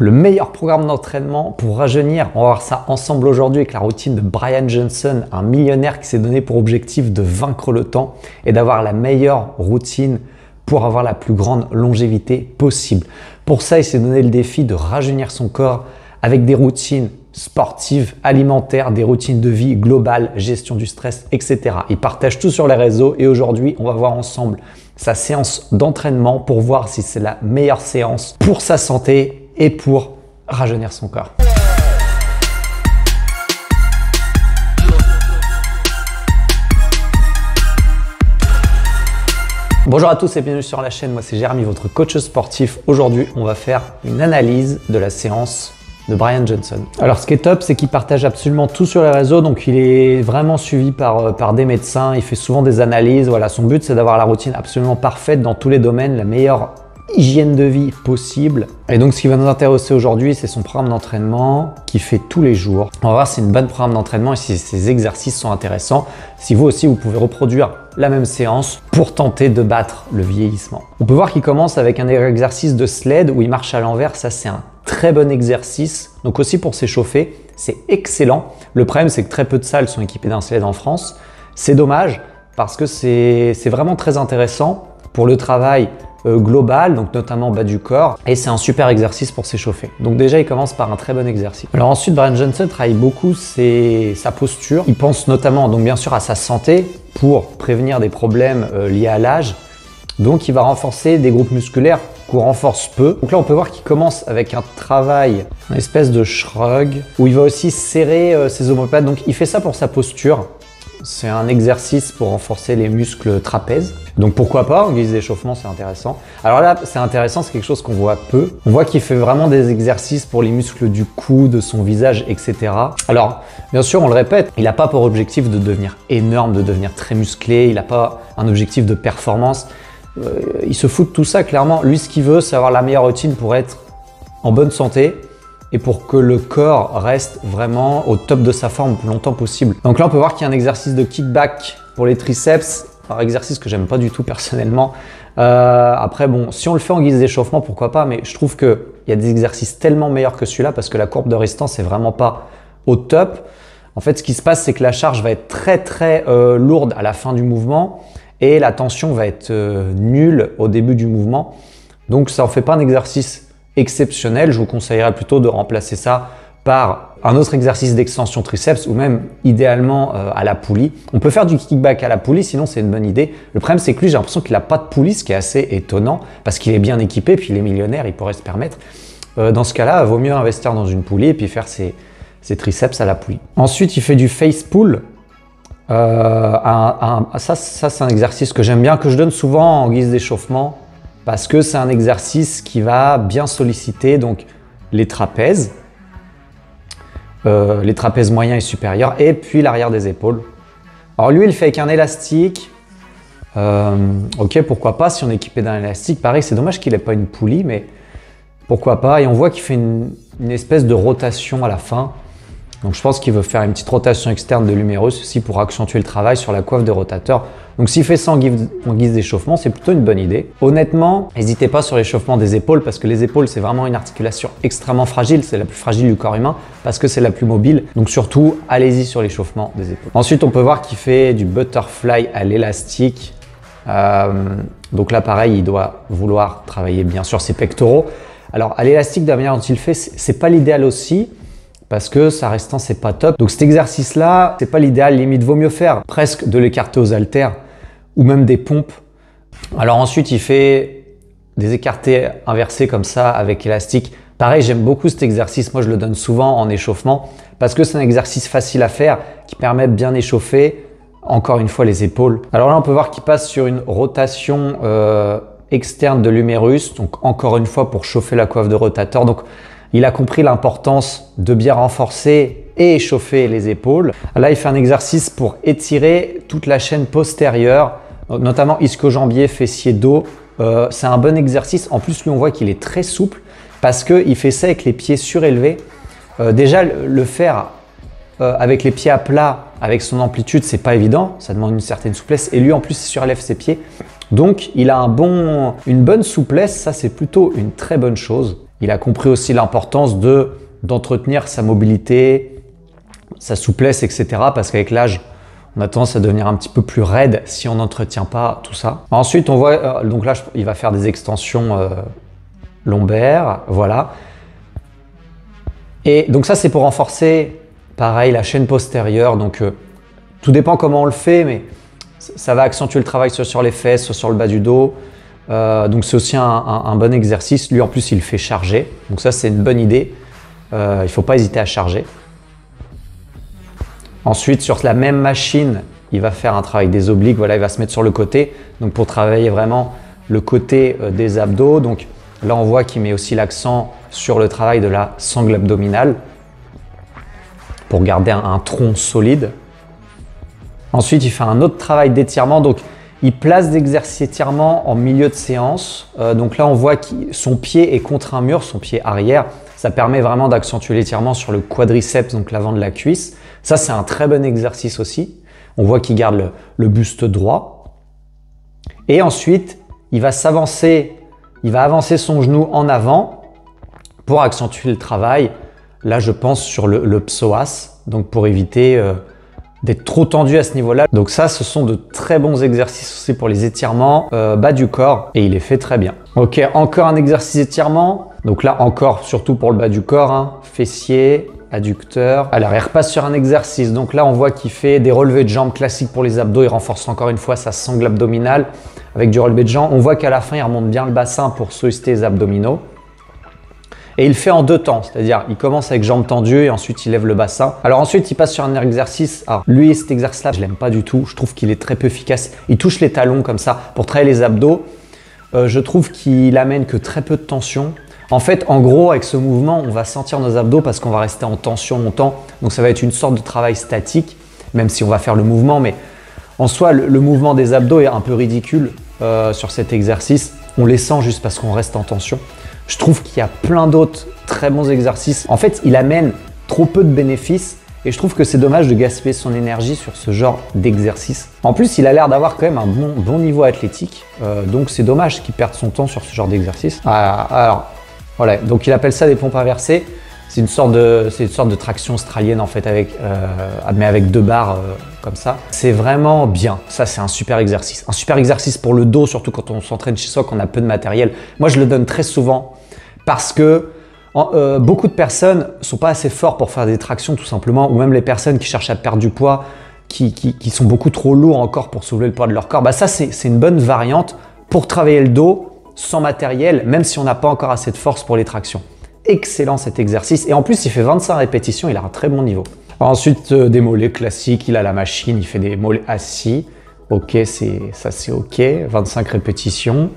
Le meilleur programme d'entraînement pour rajeunir, on va voir ça ensemble aujourd'hui avec la routine de Brian Johnson, un millionnaire qui s'est donné pour objectif de vaincre le temps et d'avoir la meilleure routine pour avoir la plus grande longévité possible. Pour ça, il s'est donné le défi de rajeunir son corps avec des routines sportives, alimentaires, des routines de vie globales, gestion du stress, etc. Il partage tout sur les réseaux et aujourd'hui, on va voir ensemble sa séance d'entraînement pour voir si c'est la meilleure séance pour sa santé et pour rajeunir son corps. Bonjour à tous et bienvenue sur la chaîne, moi c'est Jérémy, votre coach sportif. Aujourd'hui, on va faire une analyse de la séance de Brian Johnson. Alors ce qui est top, c'est qu'il partage absolument tout sur les réseaux, donc il est vraiment suivi par des médecins, il fait souvent des analyses. Voilà, son but c'est d'avoir la routine absolument parfaite dans tous les domaines, la meilleure hygiène de vie possible. Et donc ce qui va nous intéresser aujourd'hui, c'est son programme d'entraînement qu'il fait tous les jours. On va voir si c'est une bonne programme d'entraînement et si ces exercices sont intéressants. Si vous aussi, vous pouvez reproduire la même séance pour tenter de battre le vieillissement. On peut voir qu'il commence avec un exercice de sled où il marche à l'envers. Ça, c'est un très bon exercice. Donc aussi pour s'échauffer, c'est excellent. Le problème, c'est que très peu de salles sont équipées d'un sled en France. C'est dommage parce que c'est vraiment très intéressant pour le travail global, donc notamment bas du corps, et c'est un super exercice pour s'échauffer. Donc déjà, il commence par un très bon exercice. Alors ensuite, Brian Johnson travaille beaucoup sa posture. Il pense notamment, donc bien sûr, à sa santé pour prévenir des problèmes liés à l'âge. Donc il va renforcer des groupes musculaires qu'on renforce peu. Donc là, on peut voir qu'il commence avec un travail, une espèce de shrug, où il va aussi serrer ses omoplates. Donc il fait ça pour sa posture. C'est un exercice pour renforcer les muscles trapèzes. Donc pourquoi pas, en guise d'échauffement, c'est intéressant. Alors là, c'est intéressant, c'est quelque chose qu'on voit peu. On voit qu'il fait vraiment des exercices pour les muscles du cou, de son visage, etc. Alors, bien sûr, on le répète, il n'a pas pour objectif de devenir énorme, de devenir très musclé. Il n'a pas un objectif de performance. Il se fout de tout ça, clairement. Lui, ce qu'il veut, c'est avoir la meilleure routine pour être en bonne santé et pour que le corps reste vraiment au top de sa forme le plus longtemps possible. Donc là, on peut voir qu'il y a un exercice de kickback pour les triceps, un exercice que j'aime pas du tout personnellement. Après, bon, si on le fait en guise d'échauffement, pourquoi pas, mais je trouve qu'il y a des exercices tellement meilleurs que celui-là parce que la courbe de résistance est vraiment pas au top. En fait, ce qui se passe, c'est que la charge va être très lourde à la fin du mouvement et la tension va être nulle au début du mouvement. Donc, ça en fait pas un exercice exceptionnel. Je vous conseillerais plutôt de remplacer ça par un autre exercice d'extension triceps ou même idéalement à la poulie. On peut faire du kickback à la poulie, sinon c'est une bonne idée. Le problème, c'est que lui, j'ai l'impression qu'il n'a pas de poulie, ce qui est assez étonnant parce qu'il est bien équipé, puis il est millionnaire, il pourrait se permettre. Dans ce cas-là, il vaut mieux investir dans une poulie et puis faire ses triceps à la poulie. Ensuite, il fait du face pull. Ça c'est un exercice que j'aime bien, que je donne souvent en guise d'échauffement parce que c'est un exercice qui va bien solliciter donc les trapèzes moyens et supérieurs et puis l'arrière des épaules. Alors lui, il fait avec un élastique. Ok, pourquoi pas si on est équipé d'un élastique. Pareil, c'est dommage qu'il n'ait pas une poulie, mais pourquoi pas. Et on voit qu'il fait une espèce de rotation à la fin. Donc je pense qu'il veut faire une petite rotation externe de l'humérus aussi pour accentuer le travail sur la coiffe de rotateur. Donc s'il fait ça en guise d'échauffement, c'est plutôt une bonne idée. Honnêtement, n'hésitez pas sur l'échauffement des épaules parce que les épaules, c'est vraiment une articulation extrêmement fragile. C'est la plus fragile du corps humain parce que c'est la plus mobile. Donc surtout, allez-y sur l'échauffement des épaules. Ensuite, on peut voir qu'il fait du butterfly à l'élastique. Donc là, pareil, il doit vouloir travailler bien sûr ses pectoraux. Alors à l'élastique, de la manière dont il fait, c'est pas l'idéal aussi, parce que sa résistance c'est pas top. Donc cet exercice-là, c'est pas l'idéal, limite vaut mieux faire presque de l'écarté aux haltères ou même des pompes. Alors ensuite, il fait des écartés inversés comme ça avec élastique. Pareil, j'aime beaucoup cet exercice, moi je le donne souvent en échauffement parce que c'est un exercice facile à faire qui permet de bien échauffer, encore une fois, les épaules. Alors là, on peut voir qu'il passe sur une rotation externe de l'humérus, donc encore une fois pour chauffer la coiffe de rotateur. Donc il a compris l'importance de bien renforcer et échauffer les épaules. Là, il fait un exercice pour étirer toute la chaîne postérieure, notamment ischio-jambier, fessier, dos. C'est un bon exercice. En plus, lui, on voit qu'il est très souple parce qu'il fait ça avec les pieds surélevés. Déjà, le faire avec les pieds à plat, avec son amplitude, c'est pas évident. Ça demande une certaine souplesse. Et lui, en plus, il surélève ses pieds. Donc, il a une bonne souplesse. Ça, c'est plutôt une très bonne chose. il a compris aussi l'importance d'entretenir sa mobilité, sa souplesse, etc. Parce qu'avec l'âge, on a tendance à devenir un petit peu plus raide si on n'entretient pas tout ça. Ensuite, on voit, donc là, il va faire des extensions lombaires, voilà. Et donc ça, c'est pour renforcer, pareil, la chaîne postérieure. Donc, tout dépend comment on le fait, mais ça va accentuer le travail soit sur les fesses, soit sur le bas du dos. Donc c'est aussi un bon exercice. Lui, en plus, il le fait charger. Donc ça, c'est une bonne idée. Il ne faut pas hésiter à charger. Ensuite, sur la même machine, il va faire un travail des obliques. Voilà, il va se mettre sur le côté. Donc pour travailler vraiment le côté des abdos. Donc là, on voit qu'il met aussi l'accent sur le travail de la sangle abdominale pour garder un tronc solide. Ensuite, il fait un autre travail d'étirement. Donc, il place des exercices d'étirement en milieu de séance. Donc là, on voit que son pied est contre un mur, son pied arrière. Ça permet vraiment d'accentuer l'étirement sur le quadriceps, donc l'avant de la cuisse. Ça, c'est un très bon exercice aussi. On voit qu'il garde le buste droit. Et ensuite, il va s'avancer, il va avancer son genou en avant pour accentuer le travail. Là, je pense sur le psoas, donc pour éviter d'être trop tendu à ce niveau-là. Donc ça, ce sont de très bons exercices aussi pour les étirements bas du corps et il les fait très bien. Ok, encore un exercice d'étirement. Donc là, encore, surtout pour le bas du corps, hein, fessier, adducteur. Alors, il repasse sur un exercice. Donc là, on voit qu'il fait des relevés de jambes classiques pour les abdos. Il renforce encore une fois sa sangle abdominale avec du relevé de jambes. On voit qu'à la fin, il remonte bien le bassin pour solliciter les abdominaux. Et il fait en deux temps, c'est-à-dire il commence avec jambes tendues et ensuite il lève le bassin. Alors ensuite il passe sur un exercice, alors lui cet exercice-là je l'aime pas du tout, je trouve qu'il est très peu efficace. Il touche les talons comme ça pour travailler les abdos. Je trouve qu'il amène que très peu de tension. En fait en gros avec ce mouvement on va sentir nos abdos parce qu'on va rester en tension longtemps. Donc ça va être une sorte de travail statique, même si on va faire le mouvement. Mais en soi le mouvement des abdos est un peu ridicule sur cet exercice. On les sent juste parce qu'on reste en tension. Je trouve qu'il y a plein d'autres très bons exercices. En fait, il amène trop peu de bénéfices et je trouve que c'est dommage de gaspiller son énergie sur ce genre d'exercice. En plus, il a l'air d'avoir quand même un bon niveau athlétique. Donc, c'est dommage qu'il perde son temps sur ce genre d'exercice. Alors, voilà. Donc, il appelle ça des pompes inversées. C'est une sorte de traction australienne en fait, mais avec deux barres comme ça. C'est vraiment bien. Ça, c'est un super exercice. Un super exercice pour le dos, surtout quand on s'entraîne chez soi, qu'on a peu de matériel. Moi, je le donne très souvent parce que beaucoup de personnes ne sont pas assez forts pour faire des tractions tout simplement, ou même les personnes qui cherchent à perdre du poids, qui sont beaucoup trop lourds encore pour soulever le poids de leur corps. Bah, ça, c'est une bonne variante pour travailler le dos sans matériel, même si on n'a pas encore assez de force pour les tractions. Excellent cet exercice et en plus il fait 25 répétitions, il a un très bon niveau. Ensuite des mollets classiques, il a la machine, il fait des mollets assis. Ok, ça c'est ok, 25 répétitions.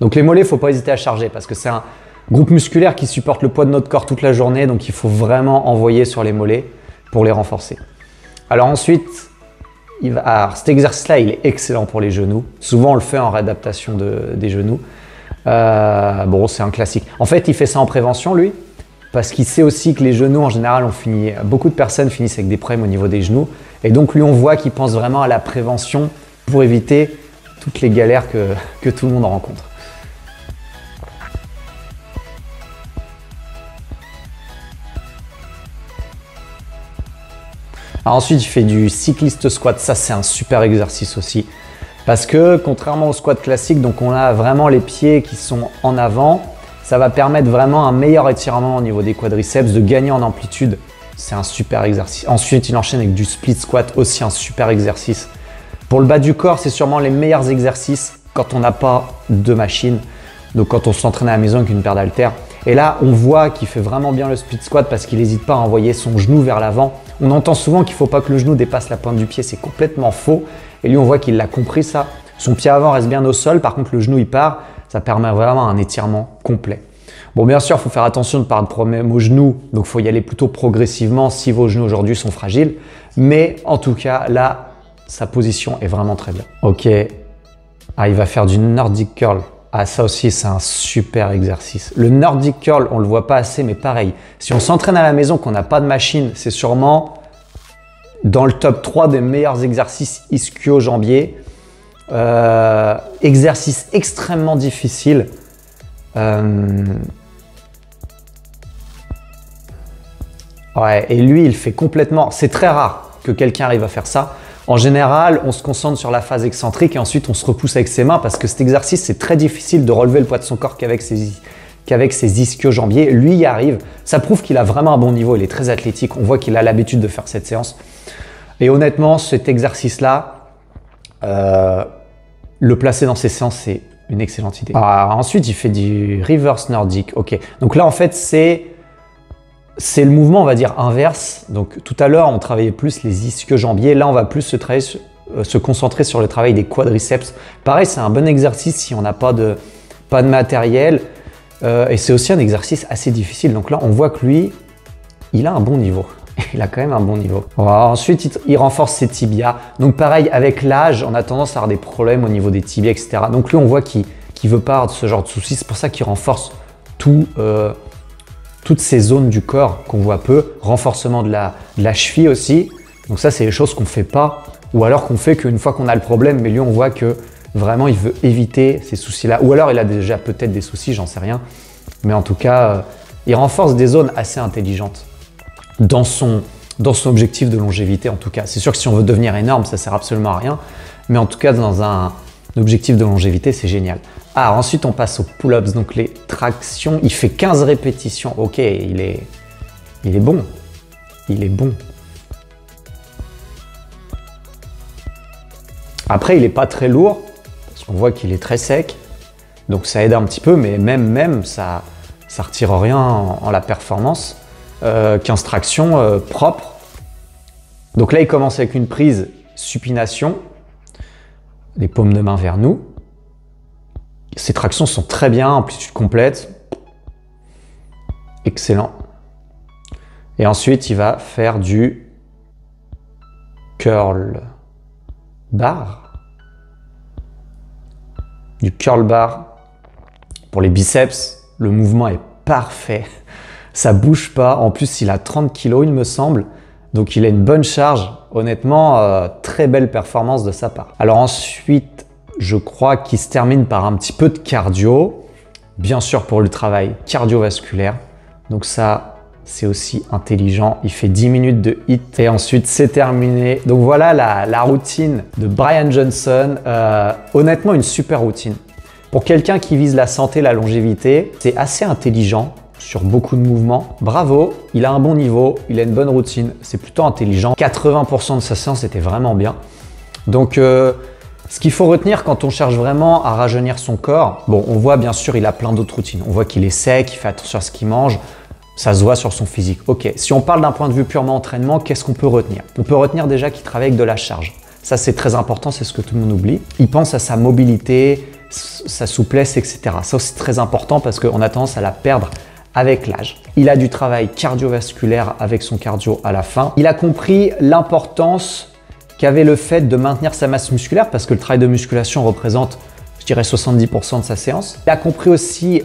Donc les mollets, il ne faut pas hésiter à charger parce que c'est un groupe musculaire qui supporte le poids de notre corps toute la journée, donc il faut vraiment envoyer sur les mollets pour les renforcer. Alors ensuite, cet exercice-là, il est excellent pour les genoux. Souvent on le fait en réadaptation des genoux. Bon, c'est un classique. En fait, il fait ça en prévention, lui, parce qu'il sait aussi que les genoux, en général, beaucoup de personnes finissent avec des problèmes au niveau des genoux. Et donc, lui, on voit qu'il pense vraiment à la prévention pour éviter toutes les galères que tout le monde rencontre. Alors ensuite, il fait du cycliste squat. Ça, c'est un super exercice aussi. Parce que contrairement au squat classique, donc on a vraiment les pieds qui sont en avant. Ça va permettre vraiment un meilleur étirement au niveau des quadriceps, de gagner en amplitude. C'est un super exercice. Ensuite, il enchaîne avec du split squat, aussi un super exercice. Pour le bas du corps, c'est sûrement les meilleurs exercices quand on n'a pas de machine. Donc quand on s'entraîne à la maison avec une paire d'haltères. Et là, on voit qu'il fait vraiment bien le split squat parce qu'il n'hésite pas à envoyer son genou vers l'avant. On entend souvent qu'il ne faut pas que le genou dépasse la pointe du pied, c'est complètement faux. Et lui, on voit qu'il l'a compris ça. Son pied avant reste bien au sol, par contre le genou il part. Ça permet vraiment un étirement complet. Bon, bien sûr, il faut faire attention de ne pas avoir de problème au genou, donc il faut y aller plutôt progressivement si vos genoux aujourd'hui sont fragiles. Mais en tout cas, là, sa position est vraiment très bien. Ok, il va faire du Nordic curl. Ah, ça aussi, c'est un super exercice. Le Nordic curl, on ne le voit pas assez, mais pareil. Si on s'entraîne à la maison, qu'on n'a pas de machine, c'est sûrement dans le top 3 des meilleurs exercices ischio-jambiers. Exercice extrêmement difficile. Ouais, et lui, il fait complètement... C'est très rare que quelqu'un arrive à faire ça. En général, on se concentre sur la phase excentrique et ensuite on se repousse avec ses mains parce que cet exercice, c'est très difficile de relever le poids de son corps qu'avec ses ischio-jambiers. Lui y arrive. Ça prouve qu'il a vraiment un bon niveau. Il est très athlétique. On voit qu'il a l'habitude de faire cette séance. Et honnêtement, cet exercice-là, le placer dans ses séances, c'est une excellente idée. Alors, ensuite, il fait du reverse nordique. Ok. Donc là, en fait, c'est le mouvement, on va dire, inverse. Donc tout à l'heure, on travaillait plus les ischio-jambiers. Là, on va plus se concentrer sur le travail des quadriceps. Pareil, c'est un bon exercice si on n'a pas de matériel. Et c'est aussi un exercice assez difficile. Donc là, on voit que lui, il a un bon niveau. Il a quand même un bon niveau. Ensuite, il renforce ses tibias. Donc pareil, avec l'âge, on a tendance à avoir des problèmes au niveau des tibias, etc. Donc lui, on voit qu'il ne veut pas avoir ce genre de soucis. C'est pour ça qu'il renforce toutes ces zones du corps qu'on voit peu. Renforcement de la cheville aussi. Donc ça, c'est des choses qu'on ne fait pas. Ou alors qu'on fait qu'une fois qu'on a le problème. Mais lui, on voit que vraiment, il veut éviter ces soucis-là. Ou alors, il a déjà peut-être des soucis, j'en sais rien. Mais en tout cas, il renforce des zones assez intelligentes dans son objectif de longévité, en tout cas. C'est sûr que si on veut devenir énorme, ça sert absolument à rien. Mais en tout cas, dans un objectif de longévité, c'est génial. Ah, ensuite, on passe aux pull-ups, donc les tractions. Il fait 15 répétitions. Ok, il est bon. Il est bon. Après, il n'est pas très lourd, parce qu'on voit qu'il est très sec. Donc, ça aide un petit peu, mais même ça retire rien en la performance. 15 tractions propres. Donc là, il commence avec une prise supination. Les paumes de main vers nous. Ces tractions sont très bien, amplitude complète. Excellent. Et ensuite, il va faire du curl bar. Du curl bar. Pour les biceps, le mouvement est parfait. Ça bouge pas. En plus, il a 30 kg, il me semble. Donc, il a une bonne charge. Honnêtement, très belle performance de sa part. Alors ensuite, je crois qu'il se termine par un petit peu de cardio. Bien sûr, pour le travail cardiovasculaire. Donc ça, c'est aussi intelligent. Il fait 10 minutes de HIIT et ensuite, c'est terminé. Donc voilà la routine de Brian Johnson. Honnêtement, une super routine. Pour quelqu'un qui vise la santé, la longévité, c'est assez intelligent sur beaucoup de mouvements. Bravo, il a un bon niveau, il a une bonne routine, c'est plutôt intelligent. 80% de sa séance était vraiment bien. Donc, ce qu'il faut retenir quand on cherche vraiment à rajeunir son corps, bon, on voit bien sûr, il a plein d'autres routines. On voit qu'il est sec, il fait attention à ce qu'il mange, ça se voit sur son physique. Ok, si on parle d'un point de vue purement entraînement, qu'est-ce qu'on peut retenir? On peut retenir déjà qu'il travaille avec de la charge. Ça, c'est très important, c'est ce que tout le monde oublie. Il pense à sa mobilité, sa souplesse, etc. Ça aussi, c'est très important parce qu'on a tendance à la perdre avec l'âge. Il a du travail cardiovasculaire avec son cardio à la fin. Il a compris l'importance qu'avait le fait de maintenir sa masse musculaire parce que le travail de musculation représente, je dirais, 70% de sa séance. Il a compris aussi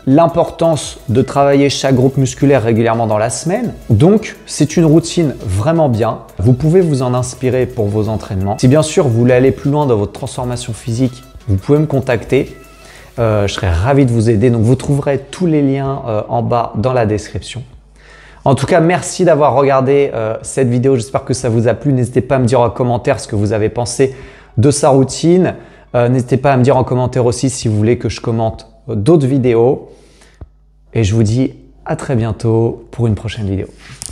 l'importance de travailler chaque groupe musculaire régulièrement dans la semaine. Donc, c'est une routine vraiment bien. Vous pouvez vous en inspirer pour vos entraînements. Si bien sûr, vous voulez aller plus loin dans votre transformation physique, vous pouvez me contacter. Je serais ravi de vous aider. Donc, vous trouverez tous les liens en bas dans la description. En tout cas, merci d'avoir regardé cette vidéo. J'espère que ça vous a plu. N'hésitez pas à me dire en commentaire ce que vous avez pensé de sa routine. N'hésitez pas à me dire en commentaire aussi si vous voulez que je commente d'autres vidéos. Et je vous dis à très bientôt pour une prochaine vidéo.